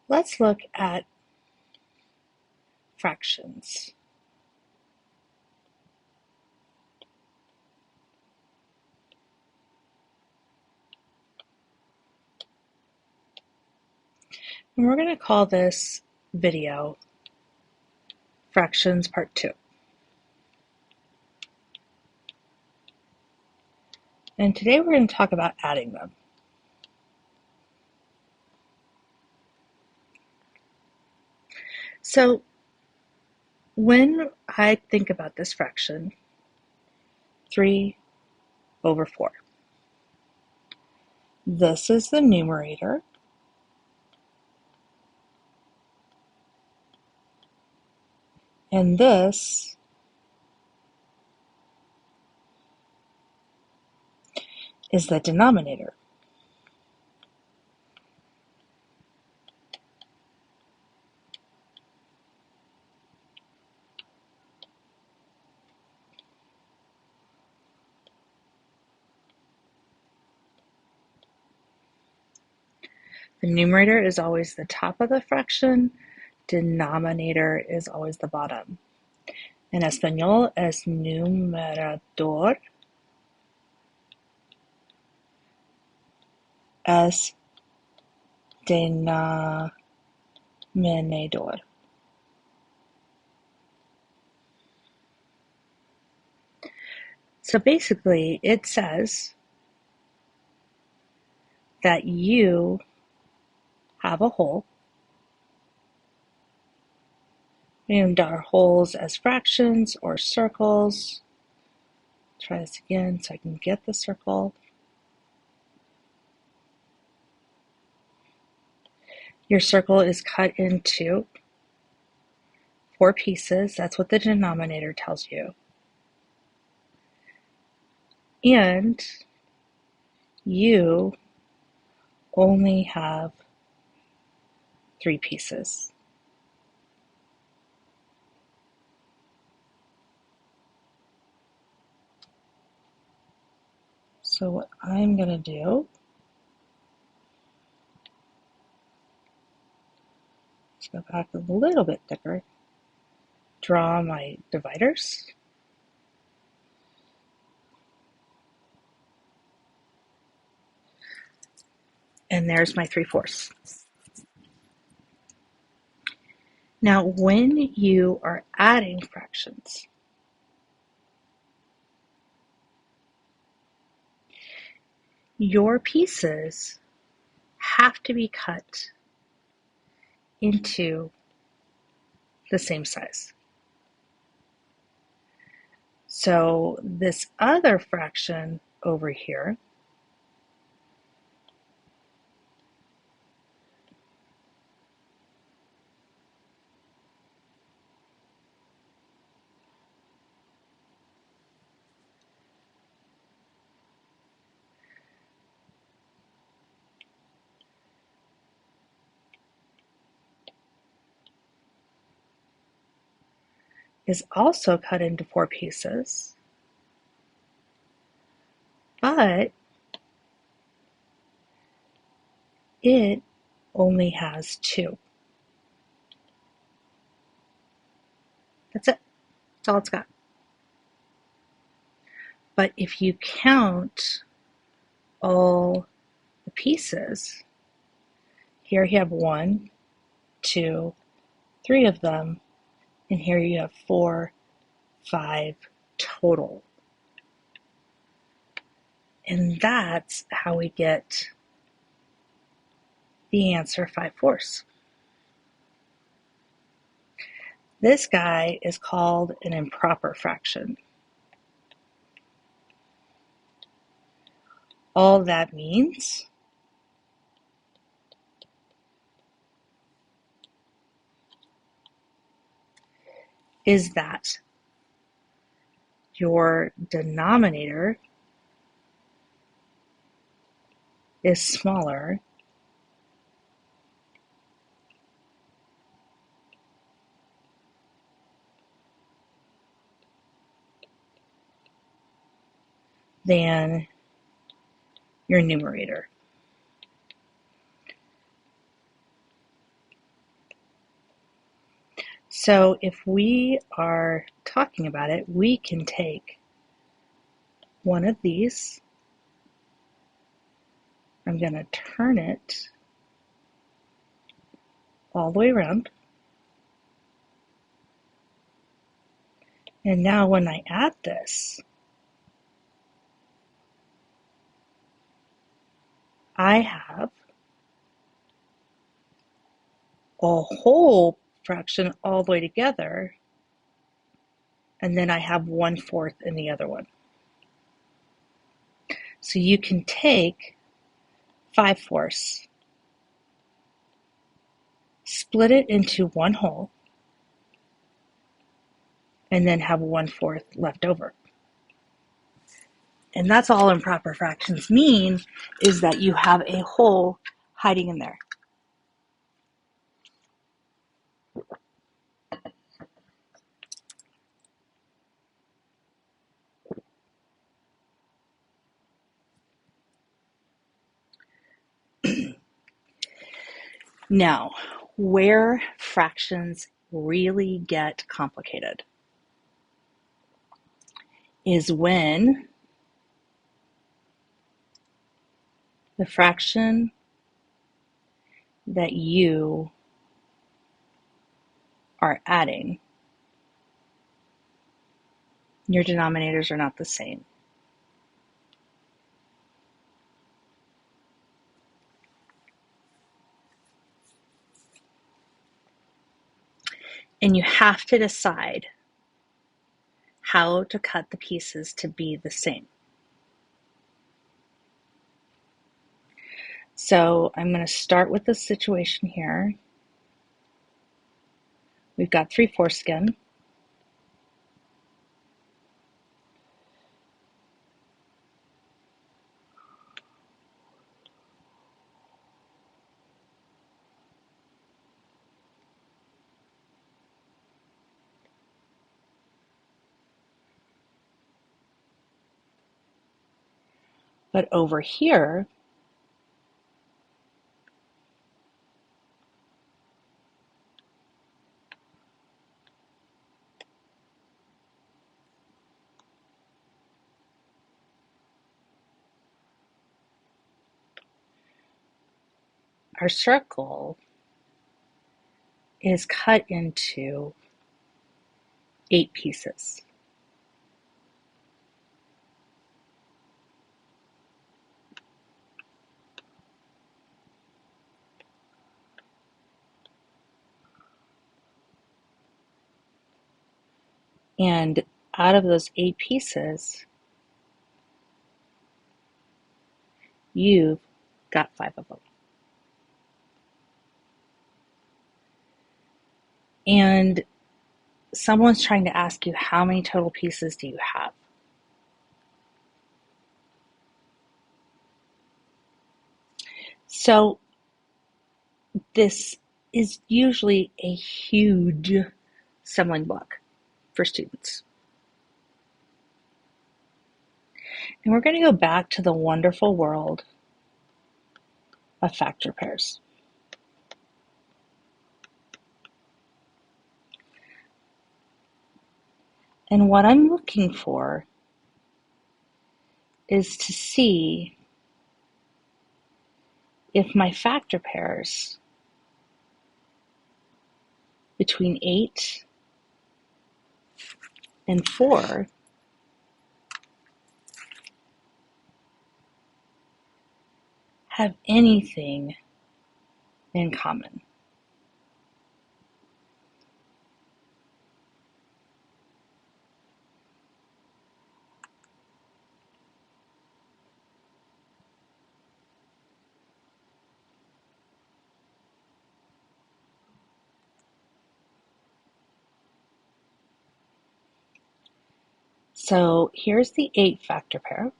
Let's look at fractions. And we're going to call this video Fractions Part 2. And today we're going to talk about adding them. So when I think about this fraction, 3/4, this is the numerator, and this is the denominator. The numerator is always the top of the fraction, denominator is always the bottom. En español es numerador, es denominador. So basically, it says that you have a whole, named our wholes as fractions or circles. Try this again so I can get the circle. Your circle is cut into 4 pieces. That's what the denominator tells you. And you only have 3 pieces. So what I'm going to do is go back a little bit thicker, draw my dividers, and there's my 3/4. Now, when you are adding fractions, your pieces have to be cut into the same size. So this other fraction over here is also cut into 4 pieces, but it only has 2. That's it. That's all it's got. But if you count all the pieces, here you have 1, 2, 3 of them, and here you have 4, 5 total. And that's how we get the answer 5/4. This guy is called an improper fraction. All that means is that your denominator is smaller than your numerator. So if we are talking about it, we can take one of these. I'm going to turn it all the way around. And now when I add this, I have a whole fraction all the way together, and then I have 1/4 in the other one. So you can take 5/4, split it into one whole, and then have 1/4 left over. And that's all improper fractions mean, is that you have a whole hiding in there. Now, where fractions really get complicated is when the fraction that you are adding, your denominators are not the same. And you have to decide how to cut the pieces to be the same. So I'm going to start with this situation here. We've got 3/4 again. But over here, our circle is cut into 8 pieces. And out of those 8 pieces, you've got 5 of them. And someone's trying to ask you, how many total pieces do you have? So this is usually a huge stumbling block for students. And we're going to go back to the wonderful world of factor pairs. And what I'm looking for is to see if my factor pairs between 8 and 4 have anything in common. So here's the 8 factor pair.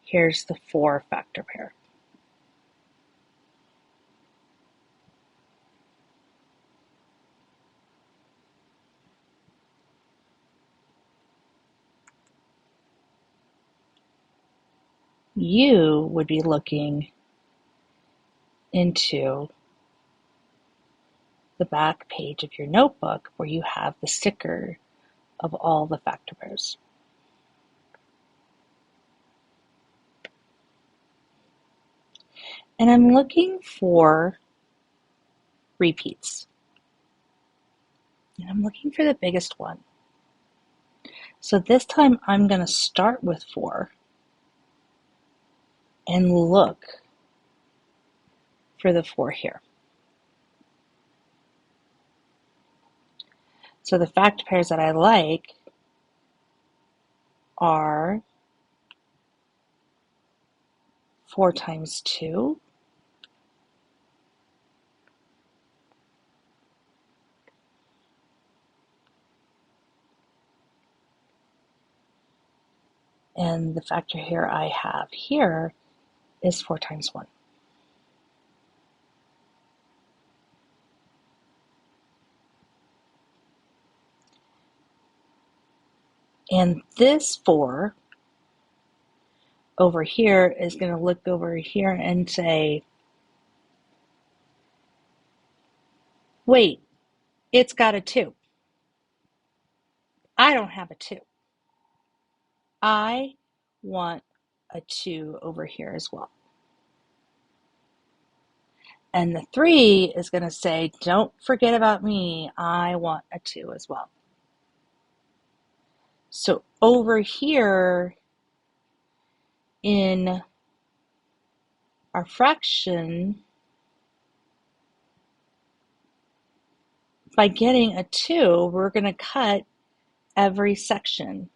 Here's the 4 factor pair. you would be looking into the back page of your notebook where you have the sticker of all the factor pairs. And I'm looking for repeats. And I'm looking for the biggest one. So this time I'm going to start with 4 and look for the 4 here. So the factor pairs that I like are 4 times 2, and the factor here I have here is 4 times 1. And this 4 over here is going to look over here and say, wait, it's got a 2. I don't have a 2. I want a 2 over here as well. And the 3 is going to say, don't forget about me. I want a 2 as well. So over here in our fraction, by getting a 2, we're going to cut every section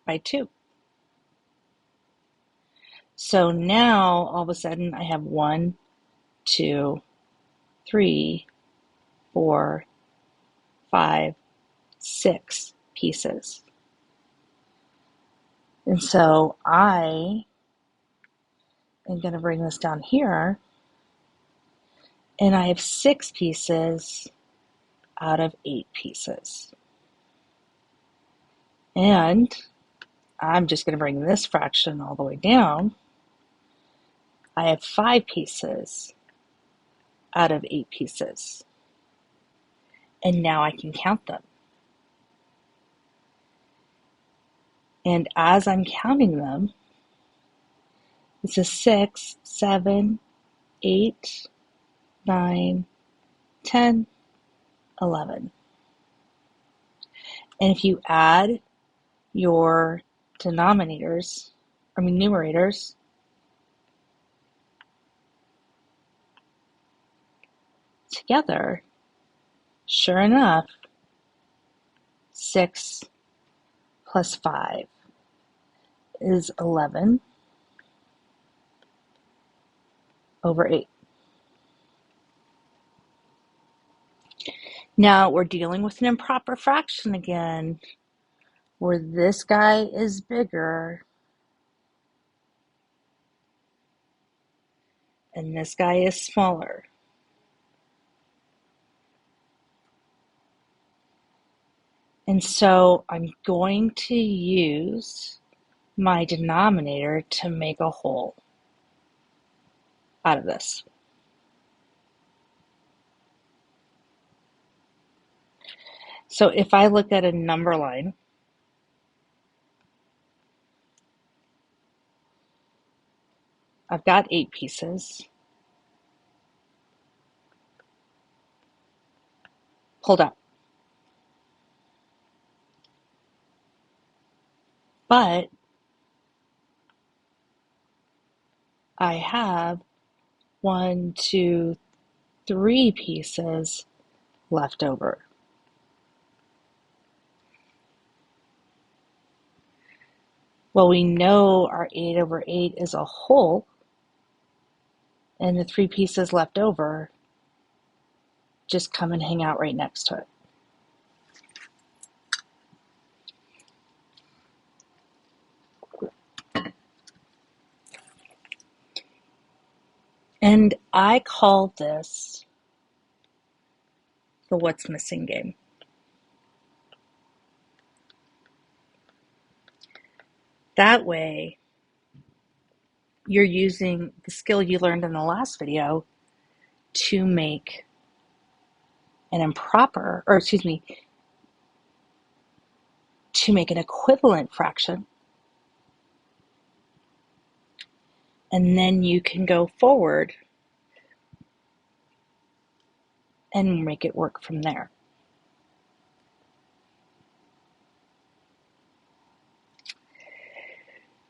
by 2. So now all of a sudden I have 1, 2, 3, 4, 5, 6 pieces. And so I am going to bring this down here, and I have 6 pieces out of 8 pieces. And I'm just going to bring this fraction all the way down. I have 5 pieces out of 8 pieces. And now I can count them. And as I'm counting them, it's a 6, 7, 8, 9, 10, 11. And if you add your numerators, together, sure enough, 6 plus 5 is 11 over 8. Now we're dealing with an improper fraction again, where this guy is bigger and this guy is smaller. And so I'm going to use my denominator to make a whole out of this. So if I look at a number line, I've got 8 pieces pulled out. But I have 1, 2, 3 pieces left over. Well, we know our 8 over 8 is a whole, and the 3 pieces left over just come and hang out right next to it. And I call this the what's missing game. That way, you're using the skill you learned in the last video to make an improper, or excuse me, to make an equivalent fraction. And then you can go forward and make it work from there.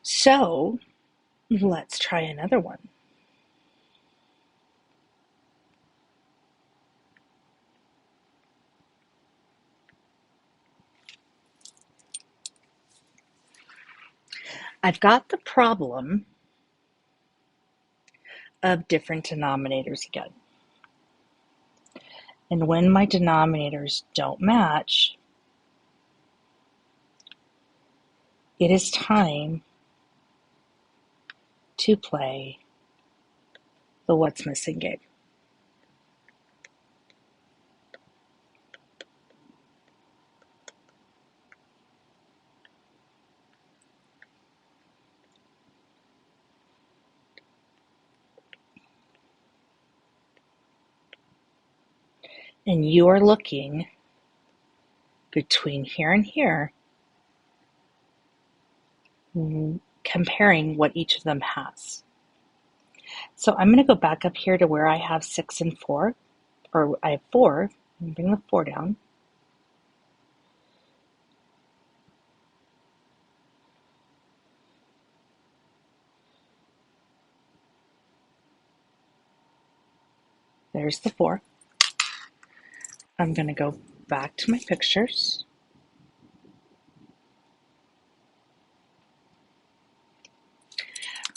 So let's try another one. I've got the problem of different denominators again. And when my denominators don't match, it is time to play the what's missing game. And you are looking between here and here, comparing what each of them has. So I'm going to go back up here to where I have 6 and 4, or I have 4, and bring the 4 down. There's the 4. I'm going to go back to my pictures.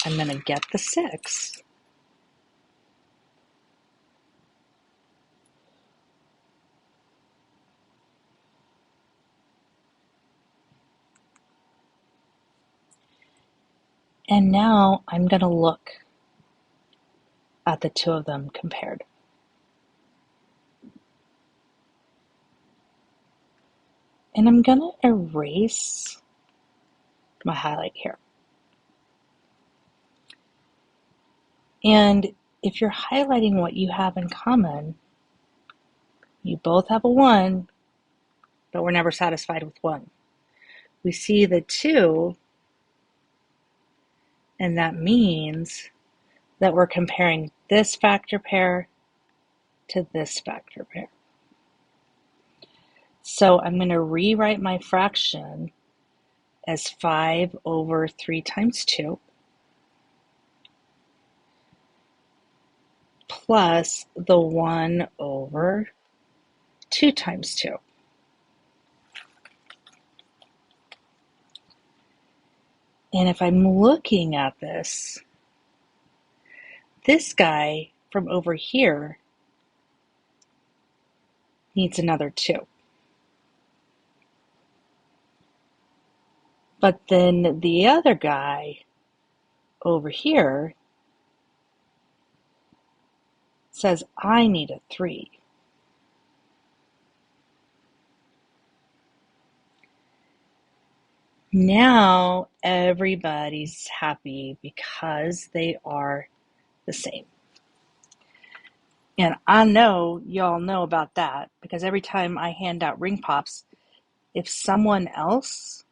I'm going to get the 6. And now I'm going to look at the two of them compared. And I'm going to erase my highlight here. And if you're highlighting what you have in common, you both have a 1, but we're never satisfied with 1. We see the 2, and that means that we're comparing this factor pair to this factor pair. So I'm going to rewrite my fraction as 5 over 3 times 2 plus the 1 over 2 times 2. And if I'm looking at this guy from over here needs another 2. But then the other guy over here says I need a 3. Now everybody's happy because they are the same. And I know y'all know about that because every time I hand out ring pops, if someone else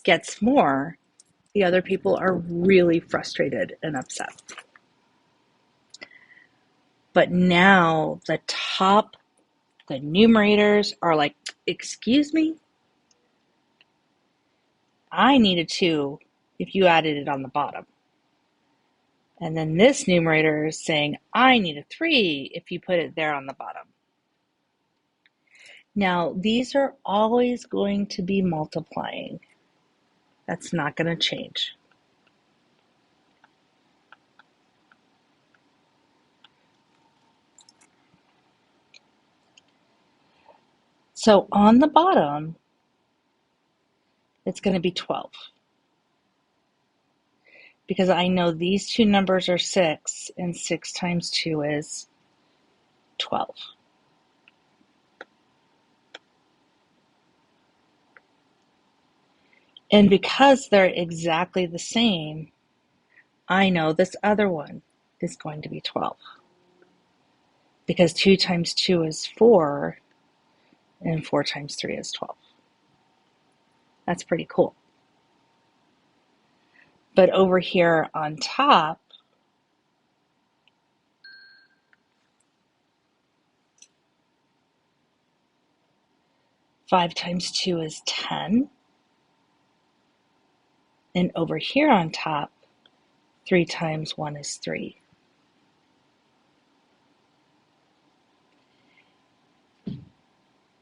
gets more, the other people are really frustrated and upset. But now the numerators are like, excuse me? I need a 2 if you added it on the bottom. And then this numerator is saying, I need a 3 if you put it there on the bottom. Now, these are always going to be multiplying. That's not going to change. So on the bottom, it's going to be 12. Because I know these two numbers are 6, and 6 times 2 is 12. And because they're exactly the same, I know this other one is going to be 12. Because 2 times 2 is 4, and 4 times 3 is 12. That's pretty cool. But over here on top, five times 2 is 10. And over here on top, 3 times 1 is 3.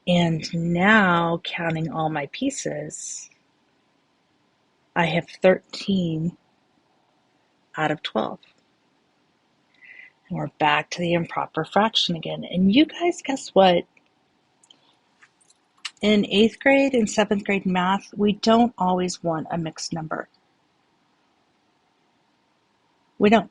And now, counting all my pieces, I have 13 out of 12. And we're back to the improper fraction again. And you guys, guess what? In 8th grade and 7th grade math, we don't always want a mixed number. We don't.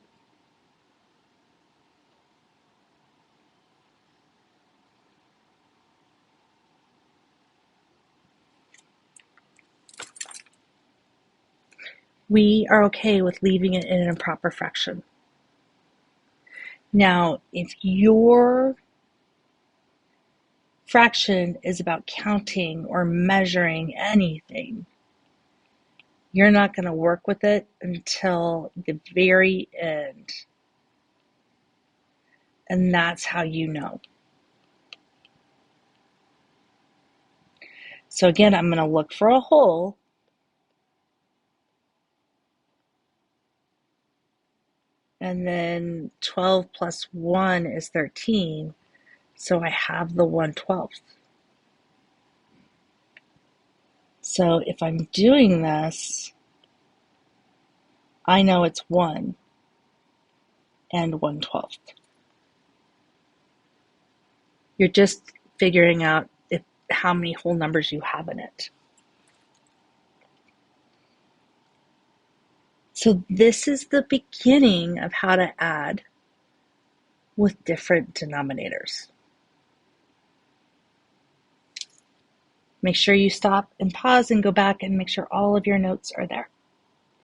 We are okay with leaving it in an improper fraction. Now, if your fraction is about counting or measuring anything, you're not going to work with it until the very end. And that's how you know. So again, I'm going to look for a hole. And then 12 plus 1 is 13. So I have the 1/12. So if I'm doing this, I know it's 1 and 1/12. You're just figuring out how many whole numbers you have in it. So this is the beginning of how to add with different denominators. Make sure you stop and pause and go back and make sure all of your notes are there.